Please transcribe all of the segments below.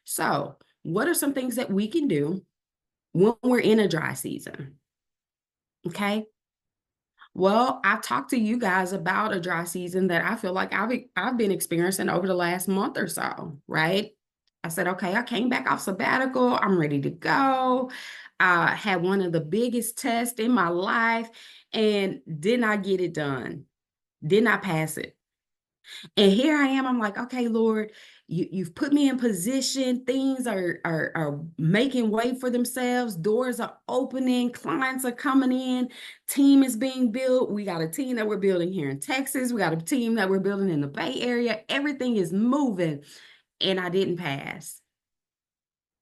So, what are some things that we can do when we're in a dry season? Okay. Well, I've talked to you guys about a dry season that I feel like I've been experiencing over the last month or so, right? I said, okay, I came back off sabbatical. I'm ready to go. I had one of the biggest tests in my life and did not get it done. Did not pass it. And here I am. I'm like, okay, Lord, you've put me in position. Things are making way for themselves. Doors are opening. Clients are coming in. Team is being built. We got a team that we're building here in Texas. We got a team that we're building in the Bay Area. Everything is moving. And I didn't pass.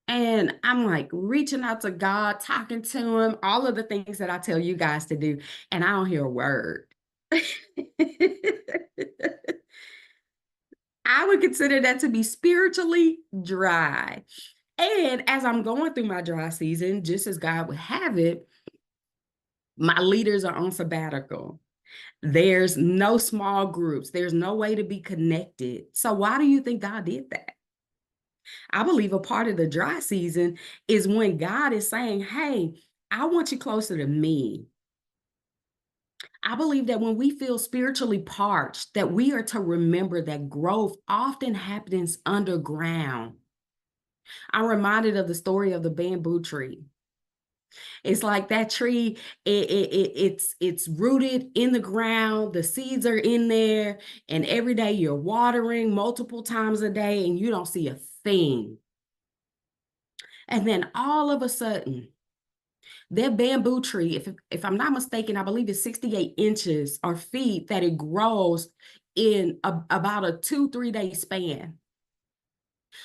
And I'm like reaching out to God, talking to him, all of the things that I tell you guys to do. And I don't hear a word. I would consider that to be spiritually dry. And as I'm going through my dry season, just as God would have it, my leaders are on sabbatical. There's no small groups. There's no way to be connected. So why do you think God did that? I believe a part of the dry season is when God is saying, hey, I want you closer to me. I believe that when we feel spiritually parched, that we are to remember that growth often happens underground. I'm reminded of the story of the bamboo tree. It's like that tree, it's rooted in the ground, the seeds are in there, and every day you're watering multiple times a day and you don't see a thing. And then all of a sudden, that bamboo tree, if I'm not mistaken, I believe it's 68 inches or feet that it grows in about a 2-3 day span.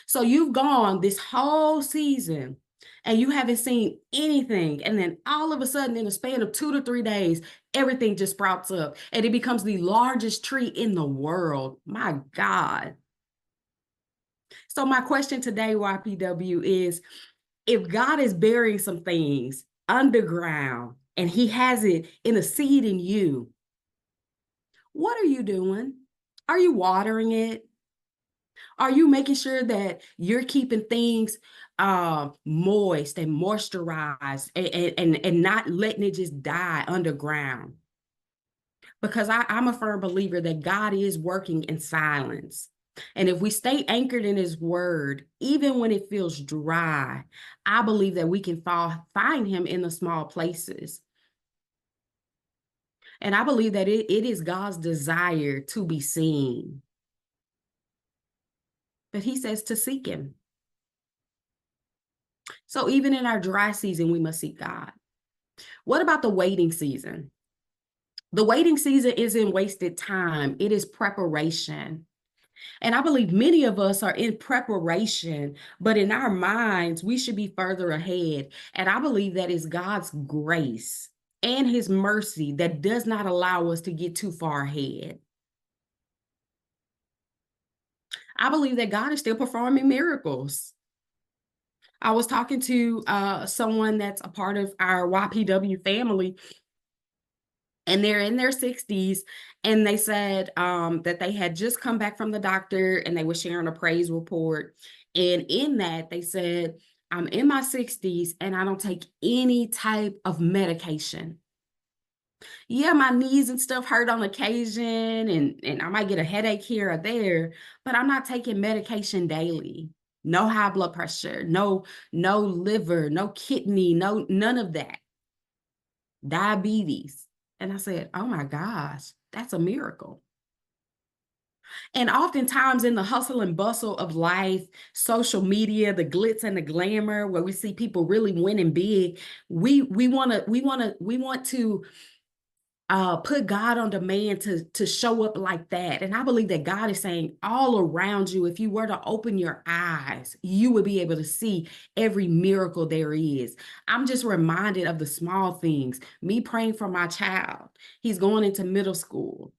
So you've gone this whole season and you haven't seen anything. And then all of a sudden, in a span of 2 to 3 days, everything just sprouts up and it becomes the largest tree in the world. My God. So my question today, YPW, is if God is burying some things underground and he has it in a seed in you, what are you doing? Are you watering it? Are you making sure that you're keeping things moist and moisturized and not letting it just die underground? Because I'm a firm believer that God is working in silence. And if we stay anchored in his word, even when it feels dry, I believe that we can find him in the small places. And I believe that it is God's desire to be seen. But he says to seek him. So even in our dry season, we must seek God. What about the waiting season? The waiting season isn't wasted time. It is preparation. And I believe many of us are in preparation, but in our minds, we should be further ahead. And I believe that is God's grace and his mercy that does not allow us to get too far ahead. I believe that God is still performing miracles. I was talking to someone that's a part of our YPW family, and they're in their 60s, and they said that they had just come back from the doctor and they were sharing a praise report. And in that, they said, I'm in my 60s and I don't take any type of medication. Yeah, my knees and stuff hurt on occasion, and I might get a headache here or there, but I'm not taking medication daily. No high blood pressure, no liver, no kidney, none of that. Diabetes. And I said, oh my gosh, that's a miracle. And oftentimes in the hustle and bustle of life, social media, the glitz and the glamour, where we see people really winning big, we want to put God on demand to show up like that. And I believe that God is saying all around you, if you were to open your eyes, you would be able to see every miracle there is. I'm just reminded of the small things. Me praying for my child. He's going into middle school.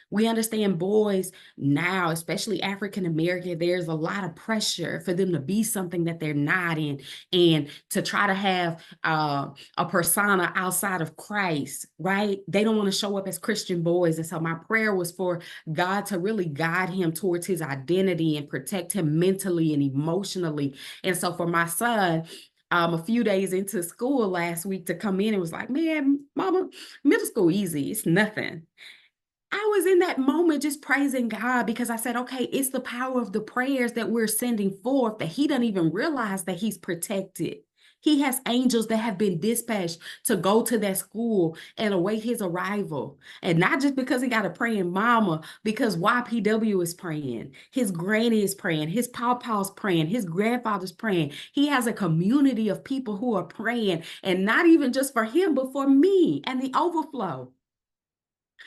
We understand boys now, especially African American, there's a lot of pressure for them to be something that they're not in, and to try to have a persona outside of Christ, right? They don't want to show up as Christian boys. And so my prayer was for God to really guide him towards his identity and protect him mentally and emotionally. And so for my son, a few days into school last week, to come in and was like, man, mama, middle school easy, it's nothing. I was in that moment just praising God, because I said, okay, it's the power of the prayers that we're sending forth that he doesn't even realize that he's protected. He has angels that have been dispatched to go to that school and await his arrival. And not just because he got a praying mama, because YPW is praying, his granny is praying, his pawpaw's praying, his grandfather's praying. He has a community of people who are praying, and not even just for him, but for me and the overflow.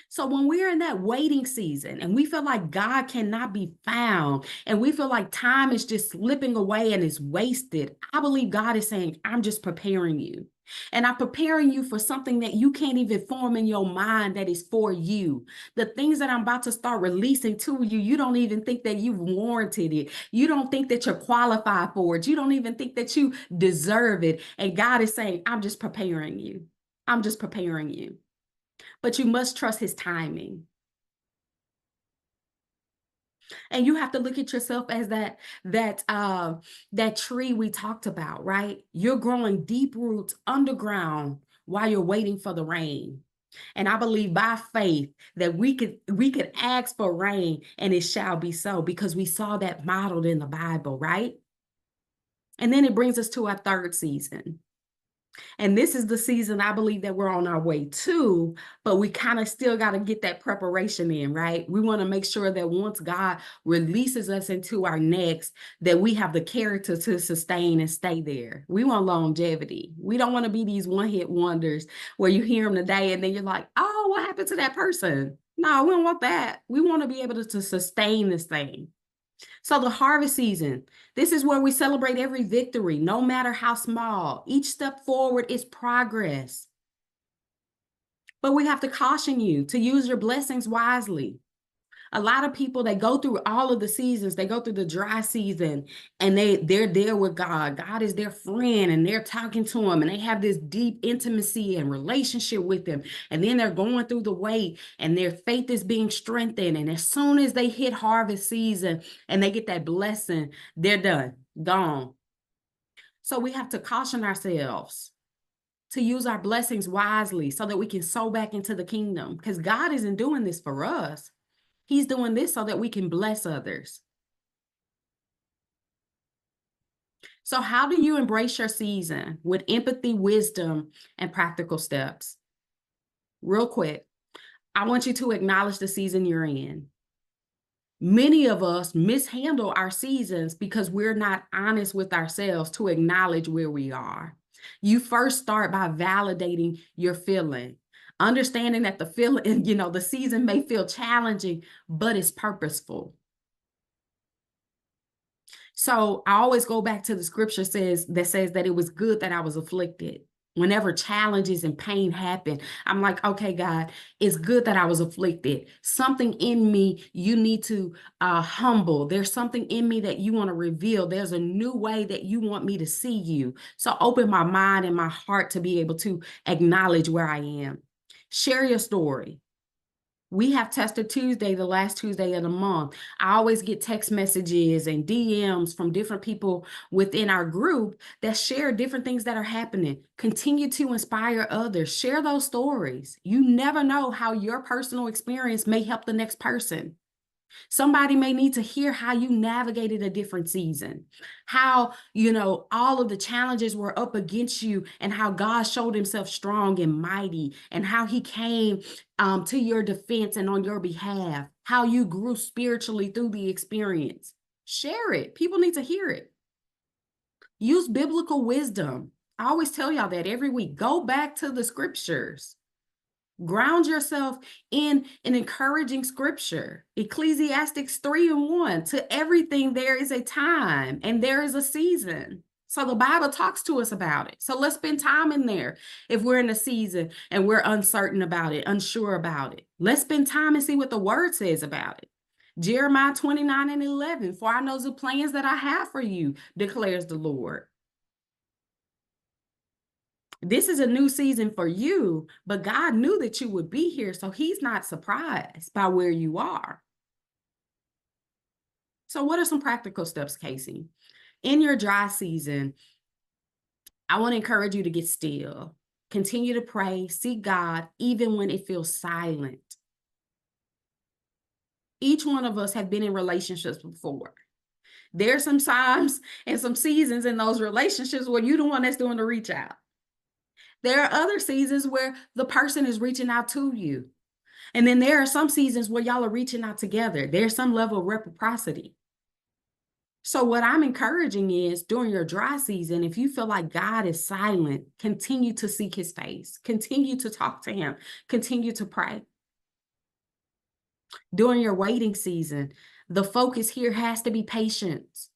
So when we're in that waiting season and we feel like God cannot be found, and we feel like time is just slipping away and is wasted, I believe God is saying, I'm just preparing you. And I'm preparing you for something that you can't even form in your mind that is for you. The things that I'm about to start releasing to you, you don't even think that you've warranted it. You don't think that you're qualified for it. You don't even think that you deserve it. And God is saying, I'm just preparing you. I'm just preparing you. But you must trust his timing. And you have to look at yourself as that tree we talked about, right? You're growing deep roots underground while you're waiting for the rain. And I believe by faith that we could ask for rain and it shall be so, because we saw that modeled in the Bible, right? And then it brings us to our third season. And this is the season I believe that we're on our way to, but we kind of still got to get that preparation in, right? We want to make sure that once God releases us into our next, that we have the character to sustain and stay there. We want longevity. We don't want to be these one-hit wonders where you hear them today and then you're like, oh, what happened to that person? No, we don't want that. We want to be able to sustain this thing. So the harvest season, this is where we celebrate every victory, no matter how small. Each step forward is progress. But we have to caution you to use your blessings wisely. A lot of people, they go through all of the seasons. They go through the dry season and they're there with God. God is their friend and they're talking to him and they have this deep intimacy and relationship with him. And then they're going through the wait and their faith is being strengthened. And as soon as they hit harvest season and they get that blessing, they're done, gone. So we have to caution ourselves to use our blessings wisely so that we can sow back into the kingdom, because God isn't doing this for us. He's doing this so that we can bless others. So how do you embrace your season? With empathy, wisdom, and practical steps. Real quick, I want you to acknowledge the season you're in. Many of us mishandle our seasons because we're not honest with ourselves to acknowledge where we are. You first start by validating your feeling, understanding that the feeling, the season may feel challenging, but it's purposeful. So I always go back to the scripture says that it was good that I was afflicted. Whenever challenges and pain happen, I'm like, okay, God, it's good that I was afflicted. Something in me you need to humble. There's something in me that you want to reveal. There's a new way that you want me to see you. So open my mind and my heart to be able to acknowledge where I am. Share your story. We have Tester Tuesday, the last Tuesday of the month. I always get text messages and DMs from different people within our group that share different things that are happening. Continue to inspire others. Share those stories. You never know how your personal experience may help the next person. Somebody may need to hear how you navigated a different season, how, all of the challenges were up against you and how God showed himself strong and mighty and how he came to your defense and on your behalf, how you grew spiritually through the experience. Share it. People need to hear it. Use biblical wisdom. I always tell y'all that every week. Go back to the scriptures. Ground yourself in an encouraging scripture. Ecclesiastes 3:1. To everything there is a time and there is a season. So the Bible talks to us about it. So let's spend time in there. If we're in a season and we're uncertain about it, unsure about it, let's spend time and see what the word says about it. Jeremiah 29:11, for I know the plans that I have for you, declares the Lord. This is a new season for you, but God knew that you would be here, so he's not surprised by where you are. So what are some practical steps, KaSei? In your dry season, I want to encourage you to get still. Continue to pray, seek God, even when it feels silent. Each one of us have been in relationships before. There's some times and some seasons in those relationships where you're the one that's doing the reach out. There are other seasons where the person is reaching out to you. And then there are some seasons where y'all are reaching out together. There's some level of reciprocity. So what I'm encouraging is during your dry season, if you feel like God is silent, continue to seek his face, continue to talk to him, continue to pray. During your waiting season, the focus here has to be patience.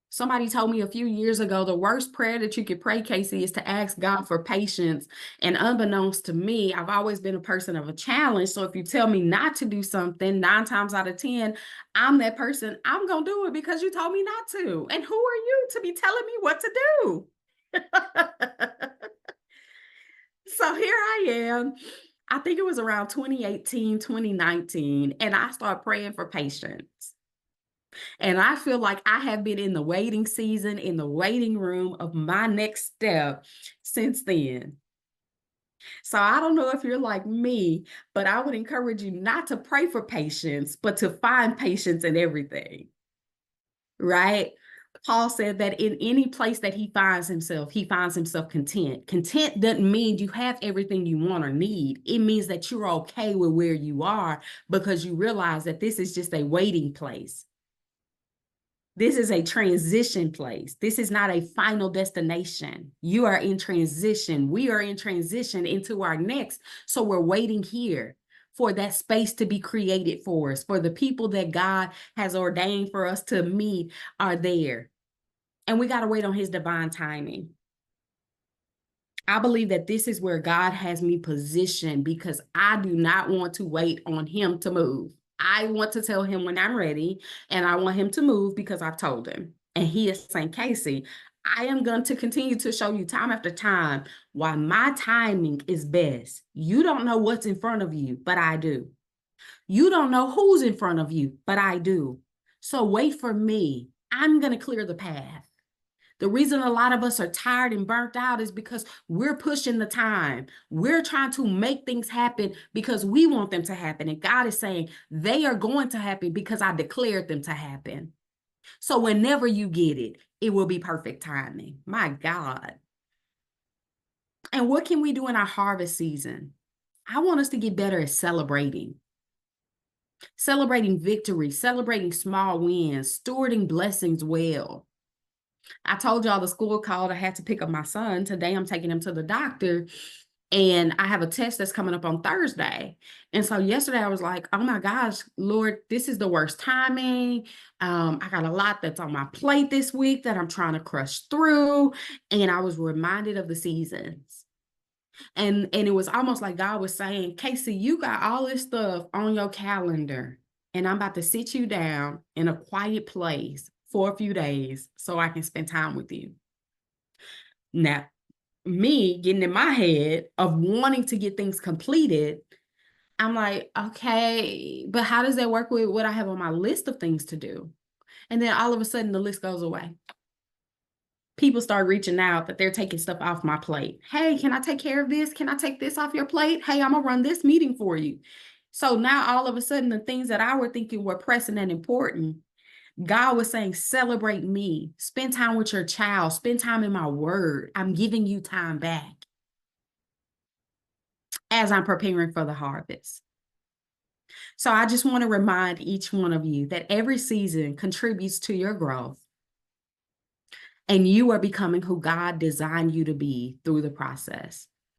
Somebody told me a few years ago, the worst prayer that you could pray, KaSei, is to ask God for patience. And unbeknownst to me, I've always been a person of a challenge. So if you tell me not to do something 9 times out of 10, I'm that person. I'm going to do it because you told me not to. And who are you to be telling me what to do? So here I am. I think it was around 2018, 2019, and I started praying for patience. And I feel like I have been in the waiting season, in the waiting room of my next step since then. So I don't know if you're like me, but I would encourage you not to pray for patience, but to find patience in everything, right? Paul said that in any place that he finds himself content. Content doesn't mean you have everything you want or need. It means that you're okay with where you are because you realize that this is just a waiting place. This is a transition place. This is not a final destination. You are in transition. We are in transition into our next. So we're waiting here for that space to be created for us, for the people that God has ordained for us to meet are there. And we got to wait on his divine timing. I believe that this is where God has me positioned because I do not want to wait on him to move. I want to tell him when I'm ready, and I want him to move because I've told him. And he is saying, KaSei, I am going to continue to show you time after time why my timing is best. You don't know what's in front of you, but I do. You don't know who's in front of you, but I do. So wait for me. I'm going to clear the path. The reason a lot of us are tired and burnt out is because we're pushing the time. We're trying to make things happen because we want them to happen. And God is saying they are going to happen because I declared them to happen. So whenever you get it, it will be perfect timing. My God. And what can we do in our harvest season? I want us to get better at celebrating victory, celebrating small wins, stewarding blessings well. I told y'all the school called. I had to pick up my son. Today I'm taking him to the doctor and I have a test that's coming up on Thursday. And so yesterday I was like, oh my gosh, Lord, this is the worst timing. I got a lot that's on my plate this week that I'm trying to crush through. And I was reminded of the seasons. And it was almost like God was saying, KaSei, you got all this stuff on your calendar and I'm about to sit you down in a quiet place for a few days so I can spend time with you. Now, me getting in my head of wanting to get things completed, I'm like, okay, but how does that work with what I have on my list of things to do? And then all of a sudden the list goes away. People start reaching out that they're taking stuff off my plate. Hey, can I take care of this? Can I take this off your plate? Hey, I'm gonna run this meeting for you. So now all of a sudden the things that I were thinking were pressing and important, God was saying, celebrate me, spend time with your child, spend time in my word. I'm giving you time back as I'm preparing for the harvest. So I just want to remind each one of you that every season contributes to your growth and you are becoming who God designed you to be through the process.